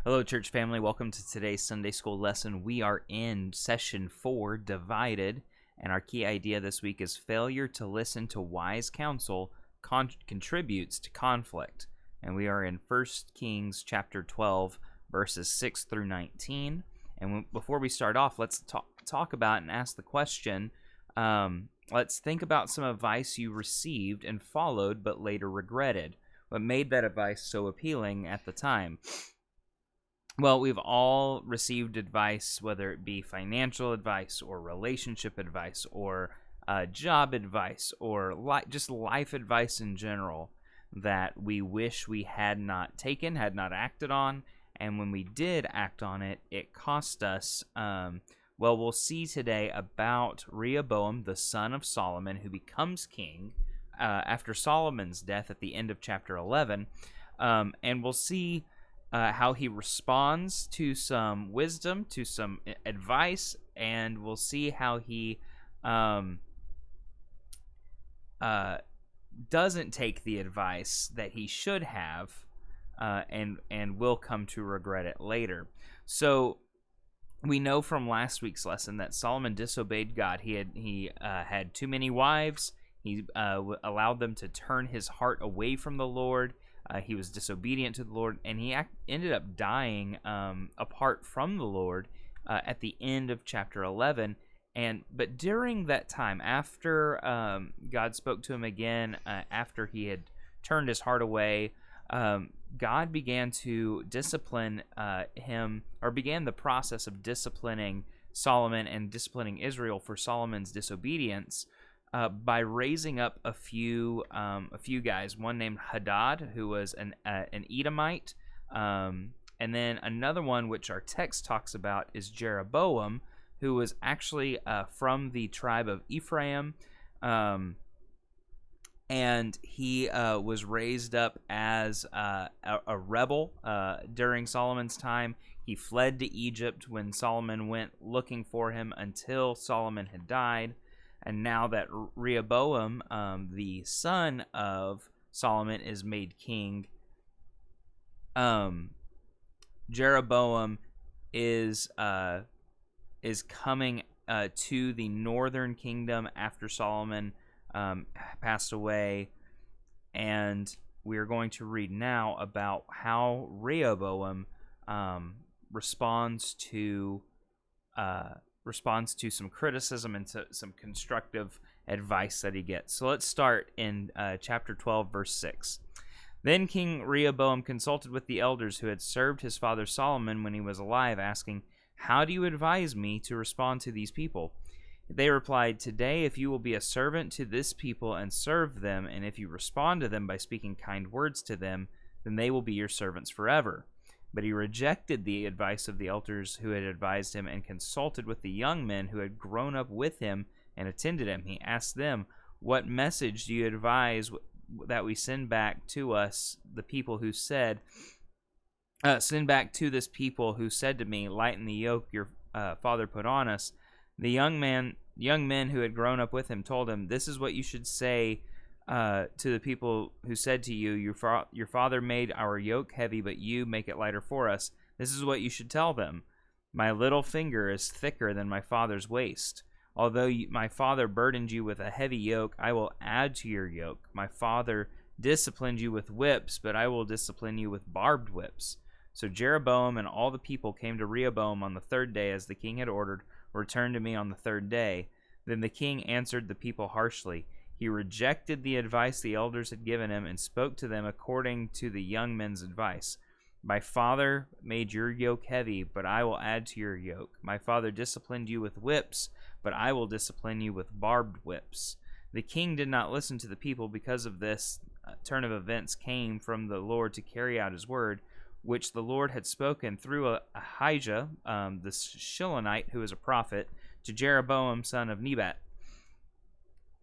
Hello, church family. Welcome to today's Sunday school lesson. We are in session 4, Divided, and our key idea this week is failure to listen to wise counsel contributes to conflict. And we are in 1 Kings chapter 12, verses 6 through 19. And before we start off, let's talk about and ask the question, let's think about some advice you received and followed but later regretted. What made that advice so appealing at the time? Well, we've all received advice, whether it be financial advice or relationship advice or job advice or just life advice in general that we wish we had not taken, had not acted on. And when we did act on it, it cost us. We'll see today about Rehoboam, the son of Solomon, who becomes king after Solomon's death at the end of chapter 11. And we'll see how he responds to some wisdom, to some advice, and we'll see how he doesn't take the advice that he should have, and will come to regret it later. So we know from last week's lesson that Solomon disobeyed God. He had too many wives. He allowed them to turn his heart away from the Lord. He was disobedient to the Lord, and he ended up dying apart from the Lord at the end of chapter 11. But during that time, after God spoke to him again, after he had turned his heart away, God began to discipline him, or began the process of disciplining Solomon and disciplining Israel for Solomon's disobedience. By raising up a few guys, one named Hadad, who was an Edomite, and then another one, which our text talks about, is Jeroboam, who was actually from the tribe of Ephraim, and he was raised up as a rebel during Solomon's time. He fled to Egypt when Solomon went looking for him until Solomon had died. And now that Rehoboam, the son of Solomon, is made king, Jeroboam is coming to the northern kingdom after Solomon passed away, and we are going to read now about how Rehoboam responds to some criticism and to some constructive advice that he gets. So let's start in chapter 12, verse 6. Then King Rehoboam consulted with the elders who had served his father Solomon when he was alive, asking, "How do you advise me to respond to these people?" They replied, "Today, if you will be a servant to this people and serve them, and if you respond to them by speaking kind words to them, then they will be your servants forever." But he rejected the advice of the elders who had advised him and consulted with the young men who had grown up with him and attended him. He asked them, "What message do you advise that we send back to us the people who said, send back to this people who said to me, 'Lighten the yoke your father put on us'?" The young men who had grown up with him told him, "This is what you should say to the people who said to you, 'Your father made our yoke heavy, but you make it lighter for us.' This is what you should tell them. 'My little finger is thicker than my father's waist. Although my father burdened you with a heavy yoke, I will add to your yoke. My father disciplined you with whips, but I will discipline you with barbed whips.' So Jeroboam and all the people came to Rehoboam on the third day, as the king had ordered. 'Return to me on the third day.' Then the king answered the people harshly. He rejected the advice the elders had given him and spoke to them according to the young men's advice. 'My father made your yoke heavy, but I will add to your yoke. My father disciplined you with whips, but I will discipline you with barbed whips.' The king did not listen to the people. Because of this, turn of events came from the Lord to carry out his word, which the Lord had spoken through Ahijah, the Shilonite, who is a prophet, to Jeroboam, son of Nebat.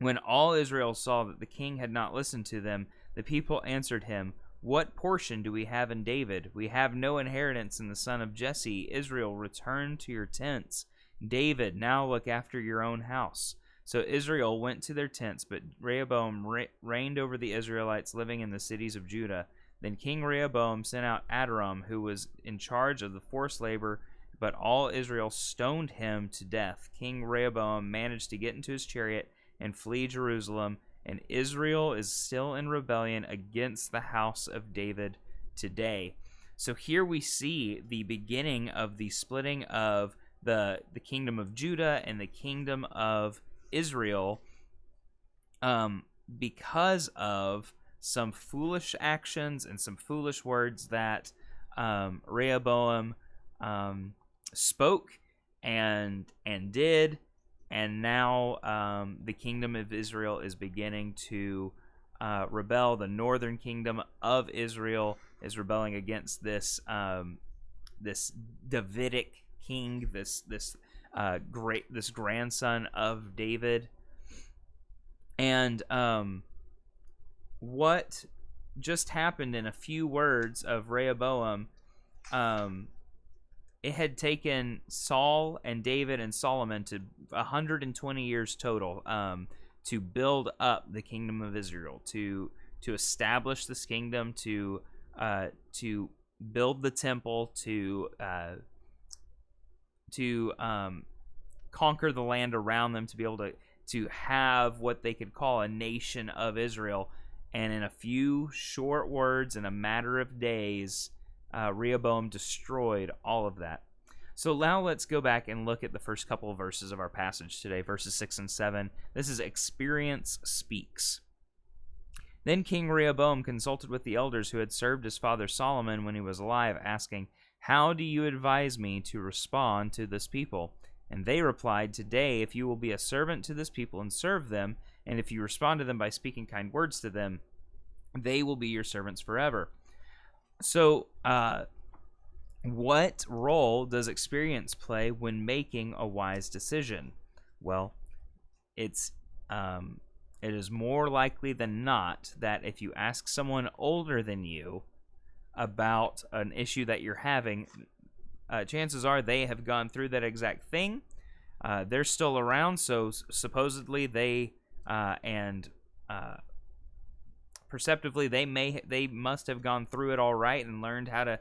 When all Israel saw that the king had not listened to them, the people answered him, 'What portion do we have in David? We have no inheritance in the son of Jesse. Israel, return to your tents. David, now look after your own house.' So Israel went to their tents, but Rehoboam reigned over the Israelites living in the cities of Judah. Then King Rehoboam sent out Adoram, who was in charge of the forced labor, but all Israel stoned him to death. King Rehoboam managed to get into his chariot and flee Jerusalem, and Israel is still in rebellion against the house of David today. So here we see the beginning of the splitting of the kingdom of Judah and the kingdom of Israel, because of some foolish actions and some foolish words that Rehoboam spoke and did, and now the kingdom of Israel is beginning to rebel. The northern kingdom of Israel is rebelling against this this Davidic king, this grandson of David. And what just happened in a few words of Rehoboam, it had taken Saul and David and Solomon to 120 years total to build up the kingdom of Israel, to establish this kingdom, to build the temple, to conquer the land around them, to be able to have what they could call a nation of Israel. And in a few short words, in a matter of days, Rehoboam destroyed all of that. So now let's go back and look at the first couple of verses of our passage today, verses 6 and 7. This is Experience Speaks. Then King Rehoboam consulted with the elders who had served his father Solomon when he was alive, asking, "How do you advise me to respond to this people?" And they replied, "Today, if you will be a servant to this people and serve them, and if you respond to them by speaking kind words to them, they will be your servants forever." So, what role does experience play when making a wise decision? Well, it is more likely than not that if you ask someone older than you about an issue that you're having, chances are they have gone through that exact thing. They're still around, so supposedly they perceptively they must have gone through it all right and learned how to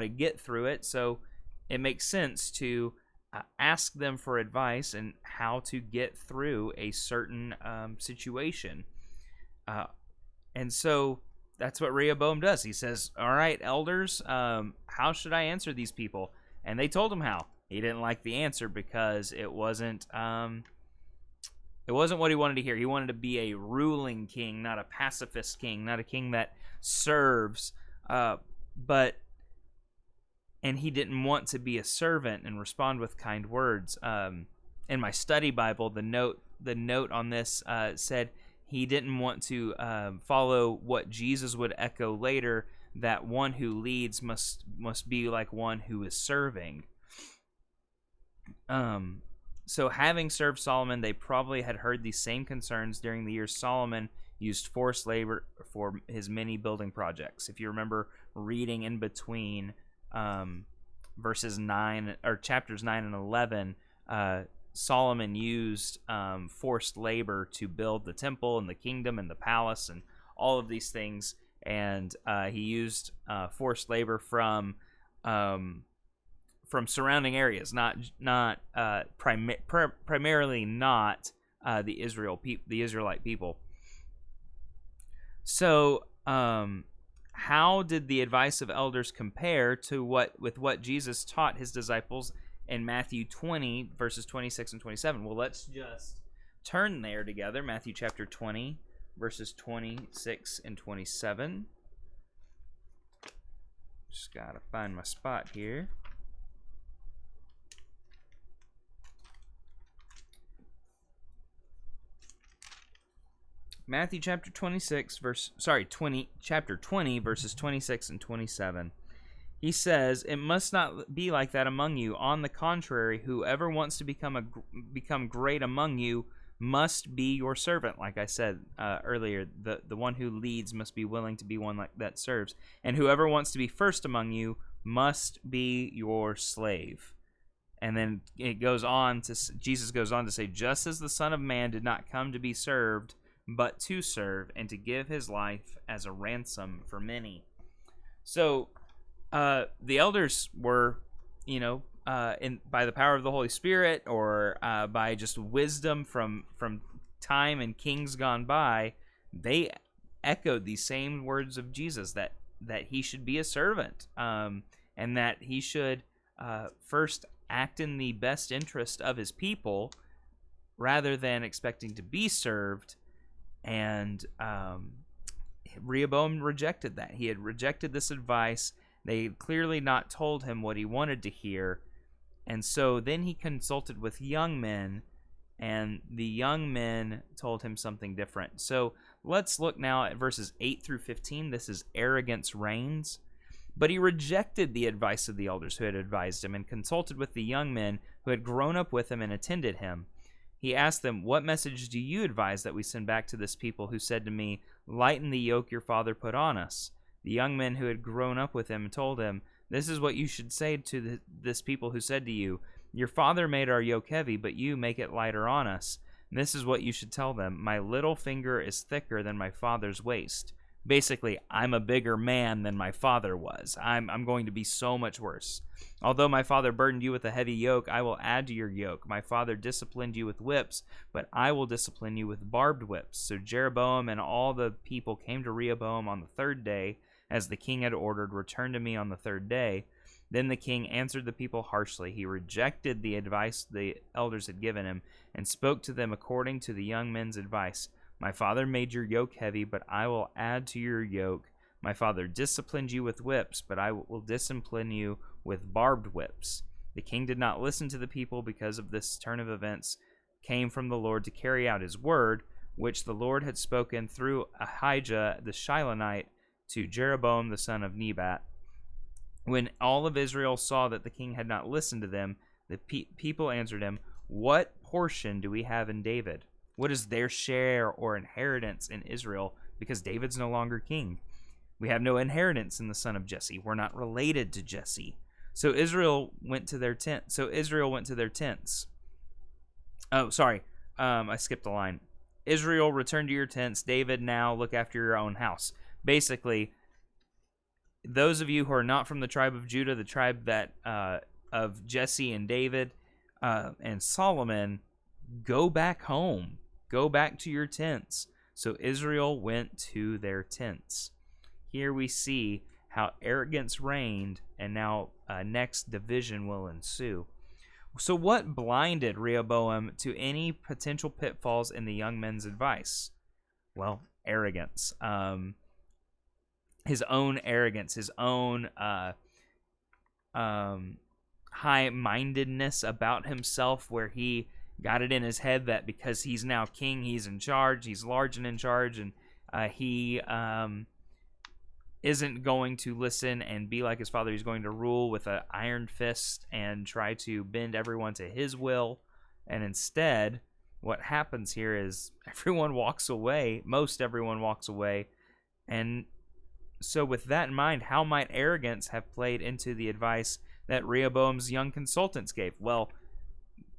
get through it. So it makes sense to ask them for advice and how to get through a certain situation. And so that's what Rehoboam does. He says, "All right, elders, how should I answer these people?" And they told him how. He didn't like the answer because it wasn't what he wanted to hear. He wanted to be a ruling king, not a pacifist king, not a king that serves. And he didn't want to be a servant and respond with kind words. In my study Bible, the note on this said he didn't want to follow what Jesus would echo later, that one who leads must be like one who is serving. So having served Solomon, they probably had heard these same concerns during the years Solomon used forced labor for his many building projects. If you remember reading in between verses 9 or chapters 9 and 11, Solomon used forced labor to build the temple and the kingdom and the palace and all of these things, and he used forced labor from surrounding areas, primarily not the Israelite people. So, how did the advice of elders compare to what Jesus taught his disciples in Matthew 20 verses 26 and 27? Well, let's just turn there together. Matthew chapter 20 verses 26 and 27. Just gotta find my spot here. Matthew chapter 20 verses 26 and 27. He says, "It must not be like that among you. On the contrary, whoever wants to become great among you must be your servant." Like I said earlier, the one who leads must be willing to be one that serves. "And whoever wants to be first among you must be your slave." And then Jesus goes on to say, "Just as the Son of Man did not come to be served, but to serve, and to give his life as a ransom for many." So the elders were, by the power of the Holy Spirit, or by just wisdom from time and kings gone by, they echoed these same words of Jesus, that he should be a servant, and that he should first act in the best interest of his people rather than expecting to be served. And Rehoboam rejected that. He had rejected this advice. They had clearly not told him what he wanted to hear. And so then he consulted with young men, and the young men told him something different. So let's look now at verses 8 through 15. This is arrogance reigns. But he rejected the advice of the elders who had advised him, and consulted with the young men who had grown up with him and attended him. He asked them, "What message do you advise that we send back to this people who said to me, 'Lighten the yoke your father put on us'?" The young men who had grown up with him told him, "This is what you should say to this people who said to you, 'Your father made our yoke heavy, but you make it lighter on us.' And this is what you should tell them, 'My little finger is thicker than my father's waist.'" Basically, I'm a bigger man than my father was. I'm going to be so much worse. "Although my father burdened you with a heavy yoke, I will add to your yoke. My father disciplined you with whips, but I will discipline you with barbed whips." So Jeroboam and all the people came to Rehoboam on the third day, as the king had ordered, "Return to me on the third day." Then the king answered the people harshly. He rejected the advice the elders had given him, and spoke to them according to the young men's advice. "My father made your yoke heavy, but I will add to your yoke. My father disciplined you with whips, but I will discipline you with barbed whips." The king did not listen to the people because of this turn of events came from the Lord to carry out his word, which the Lord had spoken through Ahijah the Shilonite to Jeroboam the son of Nebat. When all of Israel saw that the king had not listened to them, the people answered him, "What portion do we have in David? What is their share or inheritance in Israel, because David's no longer king? We have no inheritance in the son of Jesse. We're not related to Jesse." So Israel went to their tents. Oh, sorry. I skipped a line. "Israel, return to your tents. David, now look after your own house." Basically, those of you who are not from the tribe of Judah, the tribe that of Jesse and David and Solomon, go back home. Go back to your tents. So Israel went to their tents. Here we see how arrogance reigned, and now next division will ensue. So what blinded Rehoboam to any potential pitfalls in the young men's advice? Well, arrogance. His own arrogance, his own high-mindedness about himself, where he got it in his head that because he's now king, he's in charge, he's large and in charge, and he isn't going to listen and be like his father. He's going to rule with an iron fist and try to bend everyone to his will. And instead, what happens here is everyone walks away. Most everyone walks away. And so with that in mind, how might arrogance have played into the advice that Rehoboam's young consultants gave? Well,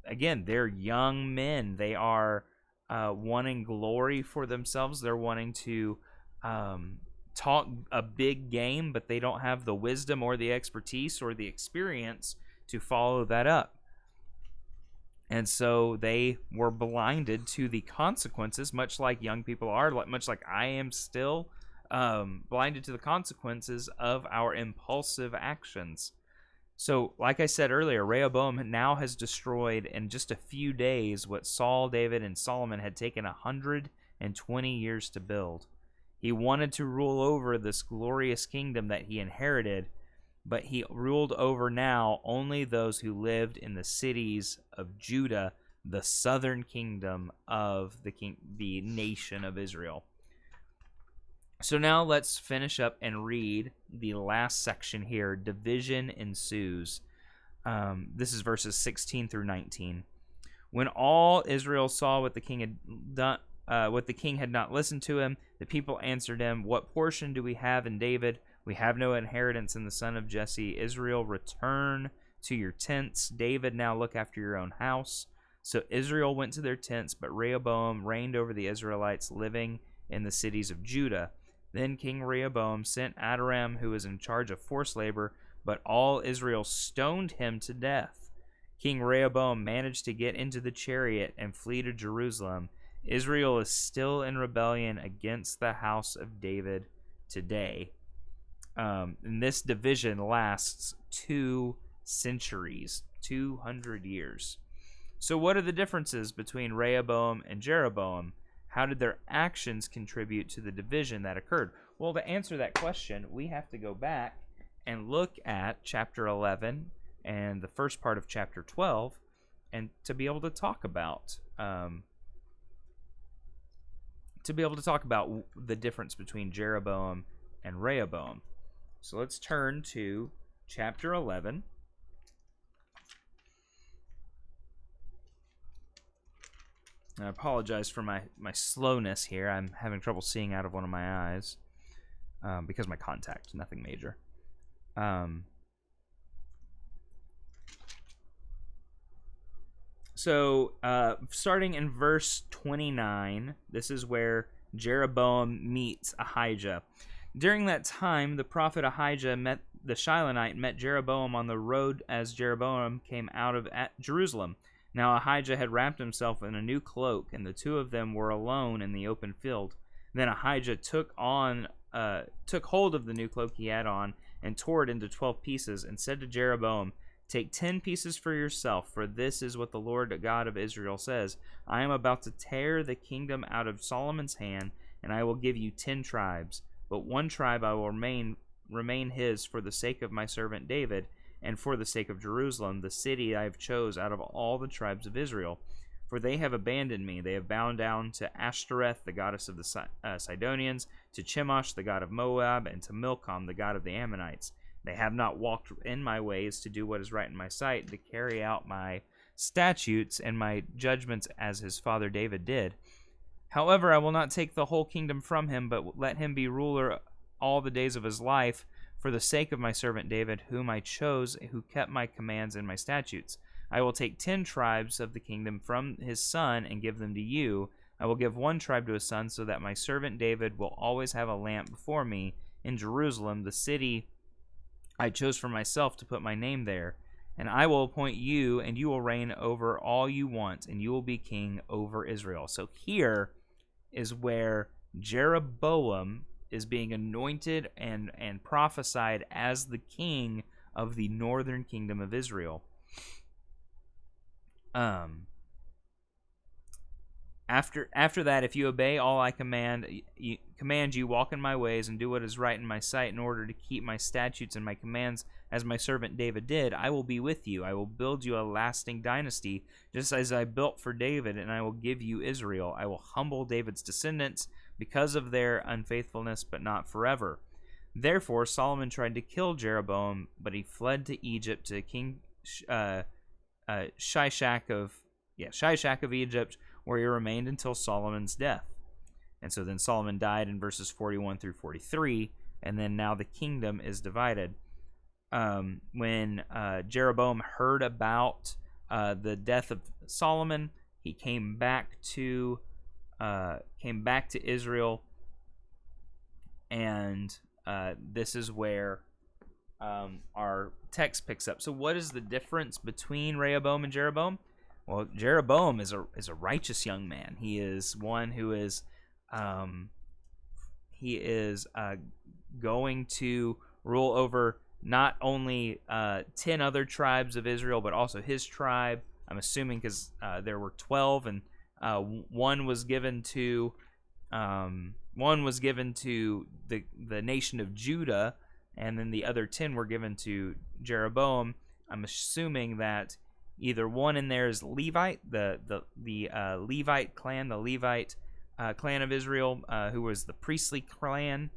again, they're young men. They are wanting glory for themselves. They're wanting to talk a big game, but they don't have the wisdom or the expertise or the experience to follow that up. And so they were blinded to the consequences, much like young people are, much like I am still blinded to the consequences of our impulsive actions. So, like I said earlier, Rehoboam now has destroyed in just a few days what Saul, David, and Solomon had taken 120 years to build. He wanted to rule over this glorious kingdom that he inherited, but he ruled over now only those who lived in the cities of Judah, the southern kingdom of the nation of Israel. So now let's finish up and read the last section here. Division ensues. This is verses 16 through 19. When all Israel saw what the king had done, what the king had not listened to him, the people answered him, "What portion do we have in David? We have no inheritance in the son of Jesse. Israel, return to your tents. David, now look after your own house." So Israel went to their tents, but Rehoboam reigned over the Israelites living in the cities of Judah. Then King Rehoboam sent Adoram, who was in charge of forced labor, but all Israel stoned him to death. King Rehoboam managed to get into the chariot and flee to Jerusalem. Israel is still in rebellion against the house of David today. And this division lasts 2 centuries, 200 years. So what are the differences between Rehoboam and Jeroboam? How did their actions contribute to the division that occurred? Well, to answer that question, we have to go back and look at chapter 11 and the first part of chapter 12, and to be able to talk about the difference between Jeroboam and Rehoboam. So let's turn to chapter 11. I apologize for my slowness here. I'm having trouble seeing out of one of my eyes because of my contact, nothing major. So starting in verse 29, this is where Jeroboam meets Ahijah. During that time, the prophet Ahijah the Shilonite met Jeroboam on the road as Jeroboam came out of Jerusalem. Now Ahijah had wrapped himself in a new cloak, and the two of them were alone in the open field. Then Ahijah took hold of the new cloak he had on, and tore it into 12 pieces, and said to Jeroboam, "Take 10 pieces for yourself, for this is what the Lord God of Israel says. I am about to tear the kingdom out of Solomon's hand, and I will give you 10 tribes. But 1 tribe I will remain his for the sake of my servant David, and for the sake of Jerusalem, the city I have chose out of all the tribes of Israel. For they have abandoned me. They have bowed down to Ashtoreth, the goddess of the Sidonians, to Chemosh, the god of Moab, and to Milcom, the god of the Ammonites. They have not walked in my ways to do what is right in my sight, to carry out my statutes and my judgments as his father David did. However, I will not take the whole kingdom from him, but let him be ruler all the days of his life, for the sake of my servant David, whom I chose, who kept my commands and my statutes. I will take 10 tribes of the kingdom from his son and give them to you. I will give 1 tribe to his son, so that my servant David will always have a lamp before me in Jerusalem, the city I chose for myself to put my name there. And I will appoint you, and you will reign over all you want, and you will be king over Israel." So here is where Jeroboam is being anointed and prophesied as the king of the northern kingdom of Israel. After that, if you obey all I command you, walk in my ways and do what is right in my sight in order to keep my statutes and my commands as my servant David did, I will be with you. I will build you a lasting dynasty, just as I built for David, and I will give you Israel. I will humble David's descendants because of their unfaithfulness, but not forever. Therefore, Solomon tried to kill Jeroboam, but he fled to Egypt to King Shishak of Egypt, where he remained until Solomon's death. And so then Solomon died in verses 41 through 43, and then now the kingdom is divided. When Jeroboam heard about the death of Solomon, he came back to Israel, and this is where our text picks up. So what is the difference between Rehoboam and Jeroboam? Well, Jeroboam is a righteous young man. He is one who is going to rule over not only 10 other tribes of Israel, but also his tribe. I'm assuming because there were 12, and one was given to the nation of Judah, and then the other 10 were given to Jeroboam. I'm assuming that either one in there is Levite, the Levite clan, clan of Israel, who was the priestly clan,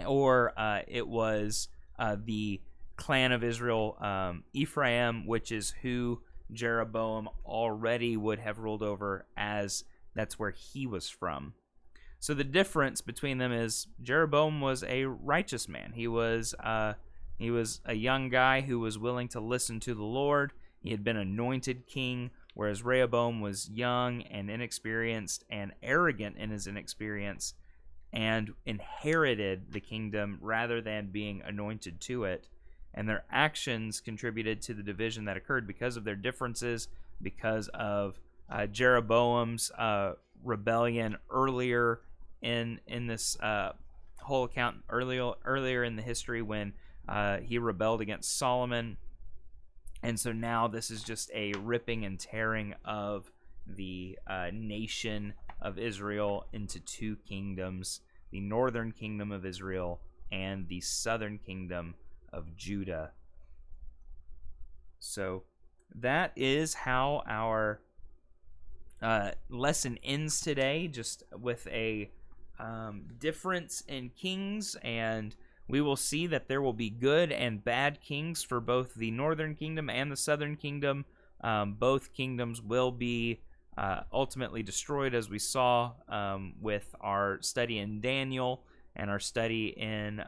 or it was the clan of Israel, Ephraim, which is who Jeroboam already would have ruled over, as that's where he was from. So the difference between them is Jeroboam was a righteous man. He was a young guy who was willing to listen to the Lord. He had been anointed king, whereas Rehoboam was young and inexperienced and arrogant in his inexperience, and inherited the kingdom rather than being anointed to it. And their actions contributed to the division that occurred because of their differences, because of Jeroboam's rebellion earlier in this whole account, earlier in the history when he rebelled against Solomon. And so now this is just a ripping and tearing of the nation of Israel into two kingdoms, the northern kingdom of Israel and the southern kingdom of Judah. So that is how our lesson ends today, just with a difference in kings, and we will see that there will be good and bad kings for both the northern kingdom and the southern kingdom. Both kingdoms will be ultimately destroyed, as we saw with our study in Daniel and our study in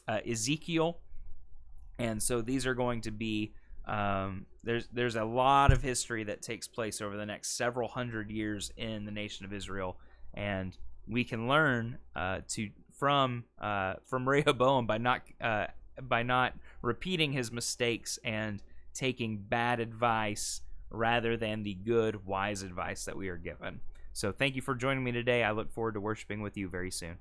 Ezekiel. And so these are going to be there's a lot of history that takes place over the next several hundred years in the nation of Israel, and we can learn from Rehoboam by not repeating his mistakes and taking bad advice rather than the good, wise advice that we are given. So thank you for joining me today. I look forward to worshiping with you very soon.